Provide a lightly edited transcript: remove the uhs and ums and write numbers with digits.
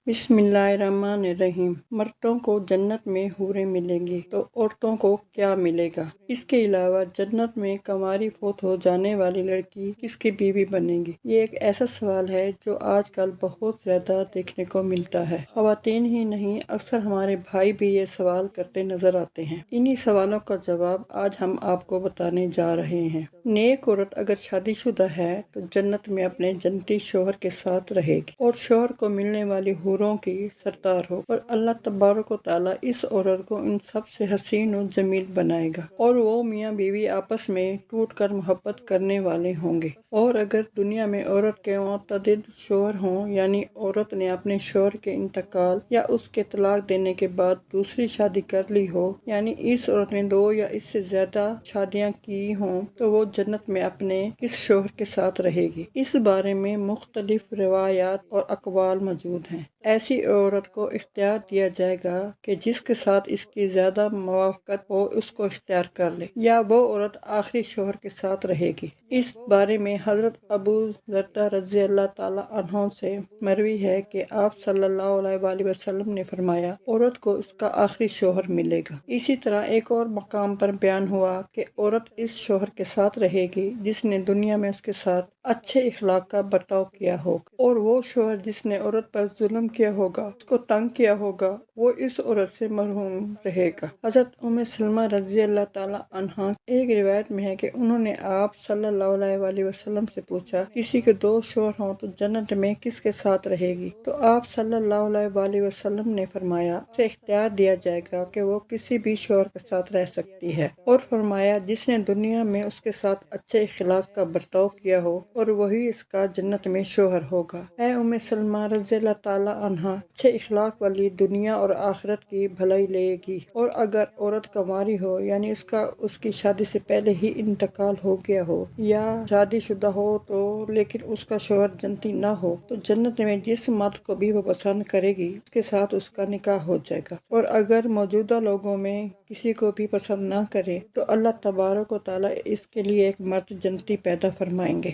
بسم اللہ الرحمن الرحیم۔ مردوں کو جنت میں حوریں ملیں گی تو عورتوں کو کیا ملے گا؟ اس کے علاوہ جنت میں کنواری فوت ہو جانے والی لڑکی کس کی بیوی بنے گی؟ یہ ایک ایسا سوال ہے جو آج کل بہت زیادہ دیکھنے کو ملتا ہے۔ خواتین ہی نہیں، اکثر ہمارے بھائی بھی یہ سوال کرتے نظر آتے ہیں۔ انہی سوالوں کا جواب آج ہم آپ کو بتانے جا رہے ہیں۔ نیک عورت اگر شادی شدہ ہے تو جنت میں اپنے جنتی شوہر کے ساتھ رہے گی اور شوہر کو ملنے والی حوروں کی سردار ہو، اور اللہ تبارک و تعالیٰ اس عورت کو ان سب سے حسین و جمیل بنائے گا، اور وہ میاں بیوی آپس میں ٹوٹ کر محبت کرنے والے ہوں گے۔ اور اگر دنیا میں عورت کے متعدد شوہر ہوں، یعنی عورت نے اپنے شوہر کے انتقال یا اس کے طلاق دینے کے بعد دوسری شادی کر لی ہو، یعنی اس عورت نے 2 یا اس سے زیادہ شادیاں کی ہوں، تو وہ جنت میں اپنے کس شوہر کے ساتھ رہے گی؟ اس بارے میں مختلف روایات اور اقوال موجود ہیں۔ ایسی عورت کو اختیار دیا جائے گا کہ جس کے ساتھ اس کی زیادہ موافقت ہو اس کو اختیار کر لے، یا وہ عورت آخری شوہر کے ساتھ رہے گی۔ اس بارے میں حضرت ابو درداء رضی اللہ تعالیٰ عنہ سے مروی ہے کہ آپ صلی اللہ علیہ وآلہ وسلم نے فرمایا، عورت کو اس کا آخری شوہر ملے گا۔ اسی طرح ایک اور مقام پر بیان ہوا کہ عورت اس شوہر کے ساتھ رہے گی جس نے دنیا میں اس کے ساتھ اچھے اخلاق کا برتاؤ کیا ہوگا، اور وہ شوہر جس نے عورت پر ظلم کیا ہوگا، اس کو تنگ کیا ہوگا، وہ اس عورت سے محروم رہے گا۔ حضرت ام سلمہ رضی اللہ تعالیٰ عنہا ایک روایت میں ہے کہ انہوں نے آپ صلی اللہ علیہ وآلہ وسلم سے پوچھا، کسی کے 2 شوہر ہوں تو جنت میں کس کے ساتھ رہے گی؟ تو آپ صلی اللہ علیہ وآلہ وسلم نے فرمایا، اسے اختیار دیا جائے گا کہ وہ کسی بھی شوہر کے ساتھ رہ سکتی ہے، اور فرمایا جس نے دنیا میں اس کے ساتھ اچھے اخلاق کا برتاؤ کیا ہو، اور وہی اس کا جنت میں شوہر ہوگا۔ اے ام سلمہ رضی اللہ تعالیٰ عنہا، اچھے اخلاق والی دنیا اور آخرت کی بھلائی لے گی، اور اگر عورت کنواری ہو، یعنی اس کی شادی سے پہلے ہی انتقال ہو گیا ہو، یا شادی شدہ ہو تو لیکن اس کا شوہر جنتی نہ ہو، تو جنت میں جس مرد کو بھی وہ پسند کرے گی اس کے ساتھ اس کا نکاح ہو جائے گا، اور اگر موجودہ لوگوں میں کسی کو بھی پسند نہ کرے تو اللہ تبارک و تعالیٰ اس کے لیے ایک مرد جنتی پیدا فرمائیں گے۔